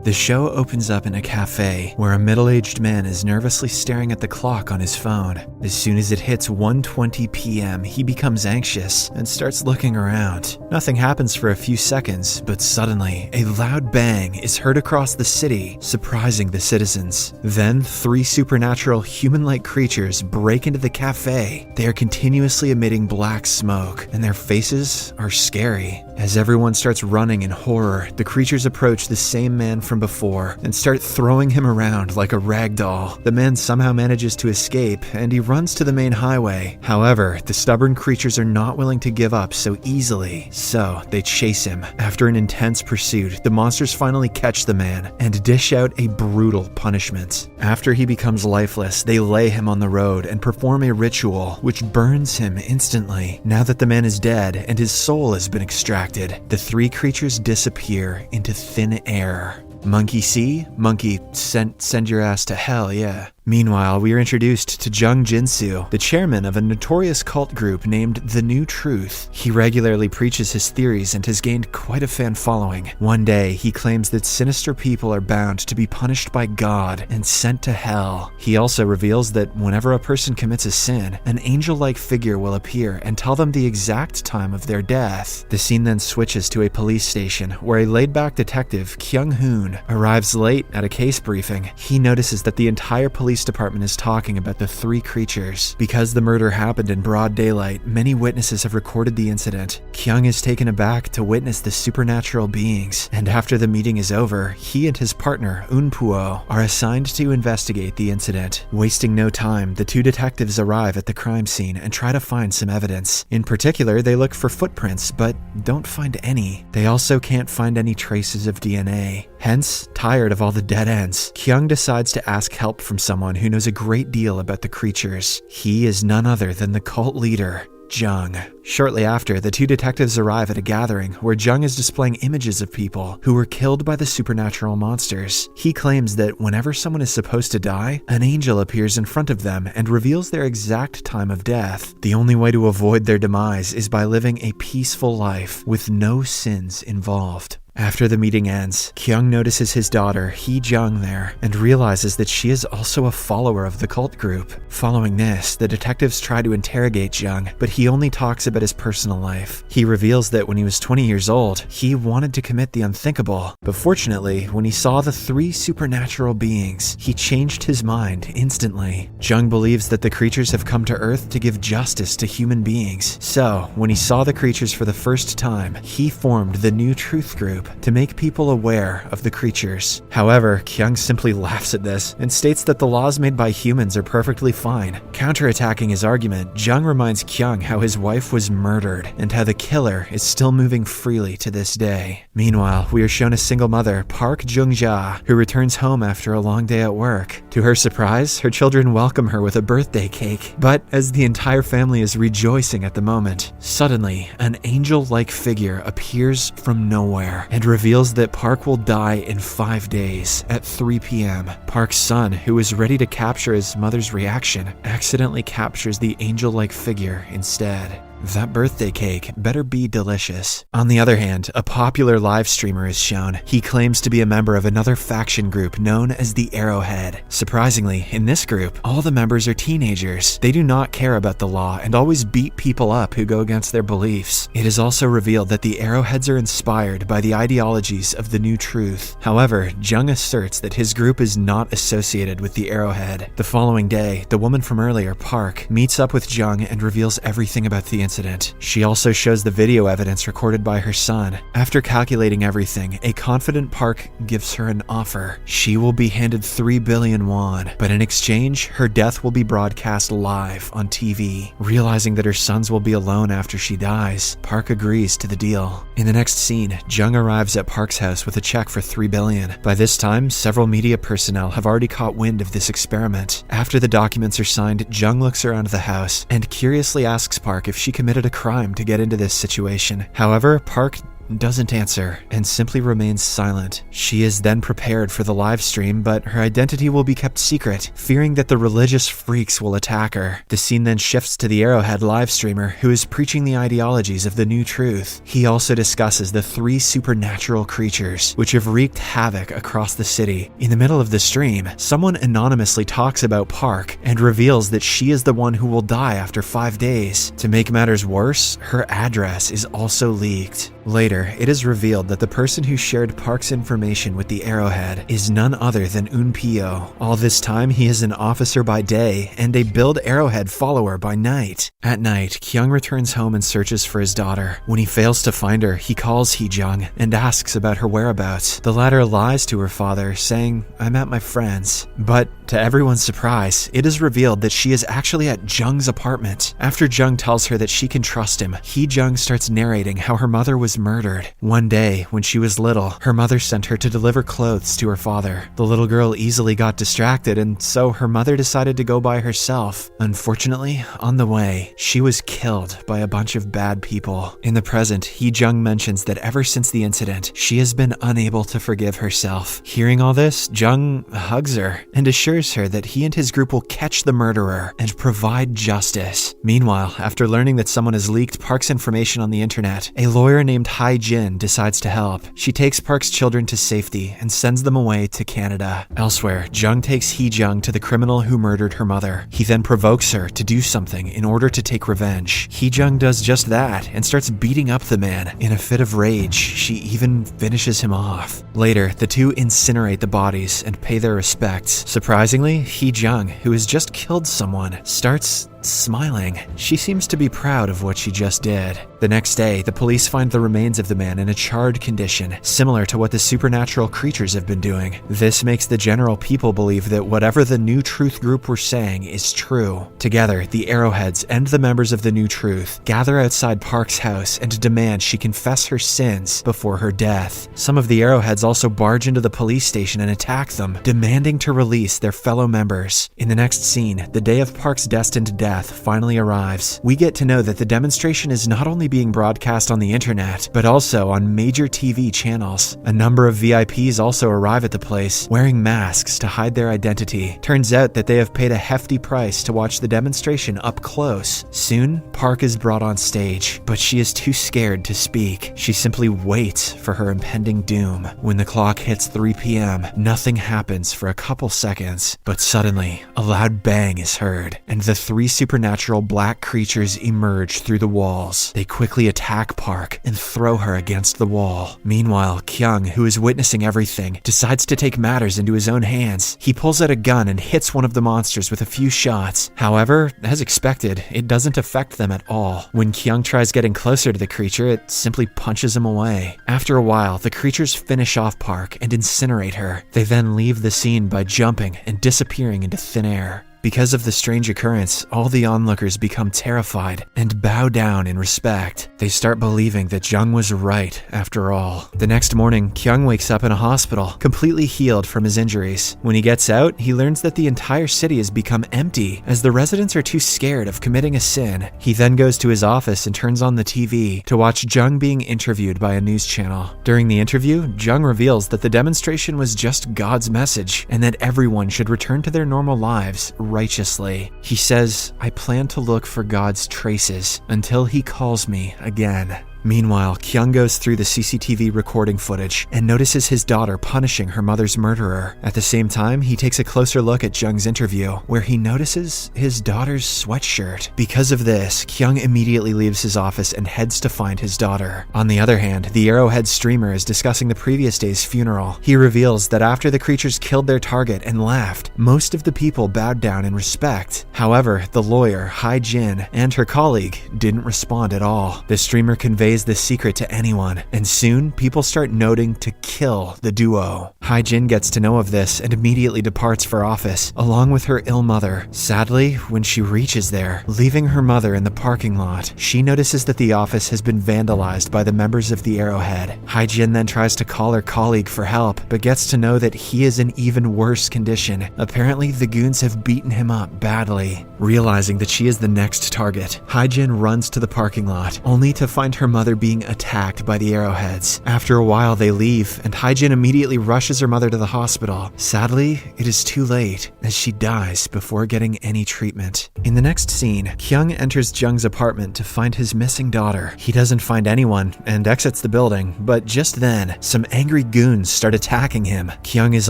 The show opens up in a cafe where a middle-aged man is nervously staring at the clock on his phone. As soon as it hits 1:20 p.m., he becomes anxious and starts looking around. Nothing happens for a few seconds, but suddenly, a loud bang is heard across the city, surprising the citizens. Then, 3 supernatural human-like creatures break into the cafe. They are continuously emitting black smoke, and their faces are scary. As everyone starts running in horror, the creatures approach the same man from before and start throwing him around like a rag doll. The man somehow manages to escape, and he runs to the main highway. However, the stubborn creatures are not willing to give up so easily, so they chase him. After an intense pursuit, the monsters finally catch the man and dish out a brutal punishment. After he becomes lifeless, they lay him on the road and perform a ritual which burns him instantly. Now that the man is dead and his soul has been extracted, the 3 creatures disappear into thin air. Monkey see? Monkey send your ass to hell, yeah. Meanwhile, we are introduced to Jung Jin-soo, the chairman of a notorious cult group named The New Truth. He regularly preaches his theories and has gained quite a fan following. One day, he claims that sinister people are bound to be punished by God and sent to hell. He also reveals that whenever a person commits a sin, an angel-like figure will appear and tell them the exact time of their death. The scene then switches to a police station where a laid-back detective, Kyung-hoon, arrives late at a case briefing. He notices that the entire police department is talking about the 3 creatures. Because the murder happened in broad daylight, many witnesses have recorded the incident. Kyung is taken aback to witness the supernatural beings, and after the meeting is over, he and his partner, Eun-puo, are assigned to investigate the incident. Wasting no time, the 2 detectives arrive at the crime scene and try to find some evidence. In particular, they look for footprints, but don't find any. They also can't find any traces of DNA. Hence, tired of all the dead ends, Kyung decides to ask help from someone who knows a great deal about the creatures. He is none other than the cult leader, Jung. Shortly after, the 2 detectives arrive at a gathering where Jung is displaying images of people who were killed by the supernatural monsters. He claims that whenever someone is supposed to die, an angel appears in front of them and reveals their exact time of death. The only way to avoid their demise is by living a peaceful life with no sins involved. After the meeting ends, Kyung notices his daughter, Hee-jung, there and realizes that she is also a follower of the cult group. Following this, the detectives try to interrogate Jung, but he only talks about his personal life. He reveals that when he was 20 years old, he wanted to commit the unthinkable, but fortunately, when he saw the 3 supernatural beings, he changed his mind instantly. Jung believes that the creatures have come to Earth to give justice to human beings, so when he saw the creatures for the first time, he formed the New Truth group to make people aware of the creatures. However, Kyung simply laughs at this and states that the laws made by humans are perfectly fine. Counterattacking his argument, Jung reminds Kyung how his wife was murdered and how the killer is still moving freely to this day. Meanwhile, we are shown a single mother, Park Jung-ja, who returns home after a long day at work. To her surprise, her children welcome her with a birthday cake. But as the entire family is rejoicing at the moment, suddenly, an angel-like figure appears from nowhere and reveals that Park will die in 5 days at 3 p.m. Park's son, who is ready to capture his mother's reaction, accidentally captures the angel-like figure instead. That birthday cake better be delicious. On the other hand, a popular live streamer is shown. He claims to be a member of another faction group known as the Arrowhead. Surprisingly, in this group, all the members are teenagers. They do not care about the law and always beat people up who go against their beliefs. It is also revealed that the Arrowheads are inspired by the ideologies of the New Truth. However, Jung asserts that his group is not associated with the Arrowhead. The following day, the woman from earlier, Park, meets up with Jung and reveals everything about the incident. She also shows the video evidence recorded by her son. After calculating everything, a confident Park gives her an offer. She will be handed 3 billion won, but in exchange, her death will be broadcast live on TV. Realizing that her sons will be alone after she dies, Park agrees to the deal. In the next scene, Jung arrives at Park's house with a check for 3 billion. By this time, several media personnel have already caught wind of this experiment. After the documents are signed, Jung looks around the house and curiously asks Park if she committed a crime to get into this situation. However, Park doesn't answer, and simply remains silent. She is then prepared for the live stream, but her identity will be kept secret, fearing that the religious freaks will attack her. The scene then shifts to the Arrowhead live streamer, who is preaching the ideologies of the new truth. He also discusses the 3 supernatural creatures, which have wreaked havoc across the city. In the middle of the stream, someone anonymously talks about Park and reveals that she is the one who will die after 5 days. To make matters worse, her address is also leaked. Later, it is revealed that the person who shared Park's information with the Arrowhead is none other than Unpio. All this time, he is an officer by day and a Build Arrowhead follower by night. At night, Kyung returns home and searches for his daughter. When he fails to find her, he calls Hee-jung and asks about her whereabouts. The latter lies to her father, saying, "I'm at my friend's." But to everyone's surprise, it is revealed that she is actually at Jung's apartment. After Jung tells her that she can trust him, Hee-jung starts narrating how her mother was murdered. One day, when she was little, her mother sent her to deliver clothes to her father. The little girl easily got distracted, and so her mother decided to go by herself. Unfortunately, on the way, she was killed by a bunch of bad people. In the present, Hee-jung mentions that ever since the incident, she has been unable to forgive herself. Hearing all this, Jung hugs her and assures her that he and his group will catch the murderer and provide justice. Meanwhile, after learning that someone has leaked Park's information on the internet, a lawyer named Hae-jin decides to help. She takes Park's children to safety and sends them away to Canada. Elsewhere, Jung takes Hee-jung to the criminal who murdered her mother. He then provokes her to do something in order to take revenge. Hee-jung does just that and starts beating up the man. In a fit of rage, she even finishes him off. Later, the two incinerate the bodies and pay their respects. Surprisingly, Hee-jung, who has just killed someone, starts smiling. She seems to be proud of what she just did. The next day, the police find the remains of the man in a charred condition, similar to what the supernatural creatures have been doing. This makes the general people believe that whatever the New Truth group were saying is true. Together, the Arrowheads and the members of the New Truth gather outside Park's house and demand she confess her sins before her death. Some of the Arrowheads also barge into the police station and attack them, demanding to release their fellow members. In the next scene, the day of Park's destined death finally arrives. We get to know that the demonstration is not only being broadcast on the internet, but also on major TV channels. A number of VIPs also arrive at the place, wearing masks to hide their identity. Turns out that they have paid a hefty price to watch the demonstration up close. Soon, Park is brought on stage, but she is too scared to speak. She simply waits for her impending doom. When the clock hits 3 p.m., nothing happens for a couple seconds, but suddenly, a loud bang is heard, and the 3 supernatural black creatures emerge through the walls. They quickly attack Park and throw her against the wall. Meanwhile, Kyung, who is witnessing everything, decides to take matters into his own hands. He pulls out a gun and hits one of the monsters with a few shots. However, as expected, it doesn't affect them at all. When Kyung tries getting closer to the creature, it simply punches him away. After a while, the creatures finish off Park and incinerate her. They then leave the scene by jumping and disappearing into thin air. Because of the strange occurrence, all the onlookers become terrified and bow down in respect. They start believing that Jung was right after all. The next morning, Kyung wakes up in a hospital, completely healed from his injuries. When he gets out, he learns that the entire city has become empty, as the residents are too scared of committing a sin. He then goes to his office and turns on the TV to watch Jung being interviewed by a news channel. During the interview, Jung reveals that the demonstration was just God's message, and that everyone should return to their normal lives righteously. He says, "I plan to look for God's traces until he calls me again." Meanwhile, Kyung goes through the CCTV recording footage and notices his daughter punishing her mother's murderer. At the same time, he takes a closer look at Jung's interview, where he notices his daughter's sweatshirt. Because of this, Kyung immediately leaves his office and heads to find his daughter. On the other hand, the Arrowhead streamer is discussing the previous day's funeral. He reveals that after the creatures killed their target and left, most of the people bowed down in respect. However, the lawyer, Hae-jin, and her colleague didn't respond at all. The streamer conveys the secret to anyone, and soon people start noting to kill the duo. Hae-jin gets to know of this and immediately departs for office, along with her ill mother. Sadly, when she reaches there, leaving her mother in the parking lot, she notices that the office has been vandalized by the members of the Arrowhead. Hae-jin then tries to call her colleague for help, but gets to know that he is in even worse condition. Apparently, the goons have beaten him up badly. Realizing that she is the next target, Hae-jin runs to the parking lot, only to find her mother mother being attacked by the arrowheads. After a while, they leave, and Hae-jin immediately rushes her mother to the hospital. Sadly, it is too late, as she dies before getting any treatment. In the next scene, Kyung enters Jung's apartment to find his missing daughter. He doesn't find anyone and exits the building, but just then, some angry goons start attacking him. Kyung is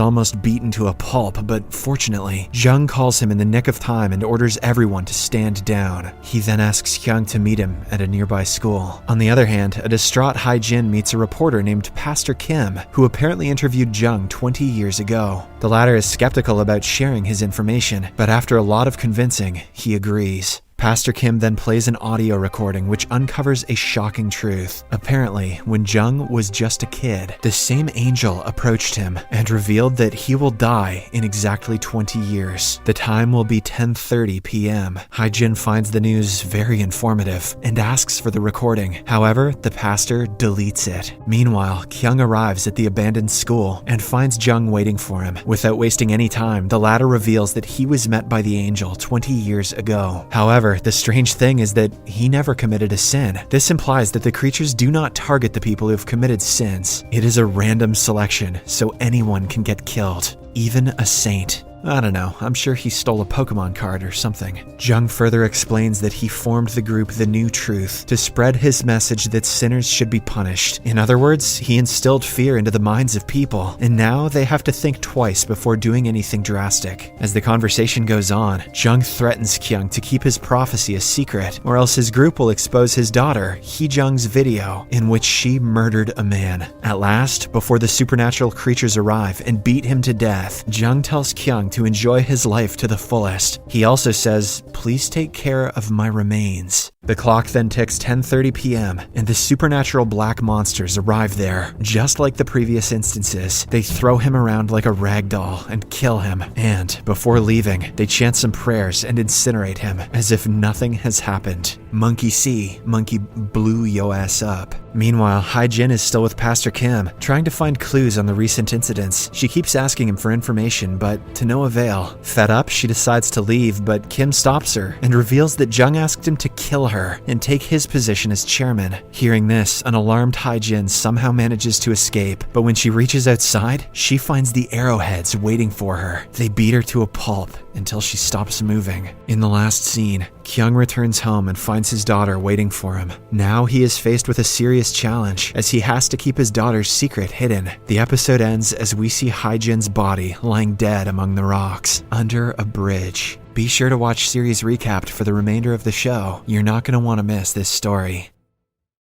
almost beaten to a pulp, but fortunately, Jung calls him in the nick of time and orders everyone to stand down. He then asks Kyung to meet him at a nearby school. On the other hand, a distraught Hae-jin meets a reporter named Pastor Kim, who apparently interviewed Jung 20 years ago. The latter is skeptical about sharing his information, but after a lot of convincing, he agrees. Pastor Kim then plays an audio recording which uncovers a shocking truth. Apparently, when Jung was just a kid, the same angel approached him and revealed that he will die in exactly 20 years. The time will be 10:30 p.m. Hae-jin finds the news very informative and asks for the recording. However, the pastor deletes it. Meanwhile, Kyung arrives at the abandoned school and finds Jung waiting for him. Without wasting any time, the latter reveals that he was met by the angel 20 years ago. However, the strange thing is that he never committed a sin. This implies that the creatures do not target the people who have committed sins. It is a random selection, so anyone can get killed, even a saint. I don't know, I'm sure he stole a Pokemon card or something. Jung further explains that he formed the group The New Truth to spread his message that sinners should be punished. In other words, he instilled fear into the minds of people, and now they have to think twice before doing anything drastic. As the conversation goes on, Jung threatens Kyung to keep his prophecy a secret, or else his group will expose his daughter, Hee-jung's video, in which she murdered a man. At last, before the supernatural creatures arrive and beat him to death, Jung tells Kyung to enjoy his life to the fullest. He also says, "Please take care of my remains." The clock then ticks 10:30 p.m. and the supernatural black monsters arrive there. Just like the previous instances, they throw him around like a rag doll and kill him. And before leaving, they chant some prayers and incinerate him as if nothing has happened. Monkey see, monkey blew yo ass up. Meanwhile, Hae-jin is still with Pastor Kim, trying to find clues on the recent incidents. She keeps asking him for information, but to no avail. Fed up, she decides to leave, but Kim stops her and reveals that Jung asked him to kill her and take his position as chairman. Hearing this, an alarmed Hae-jin somehow manages to escape, but when she reaches outside, she finds the arrowheads waiting for her. They beat her to a pulp until she stops moving. In the last scene, Kyung returns home and finds his daughter waiting for him. Now he is faced with a serious challenge, as he has to keep his daughter's secret hidden. The episode ends as we see Hae-jin's body lying dead among the rocks, under a bridge. Be sure to watch Series Recapped for the remainder of the show. You're not going to want to miss this story.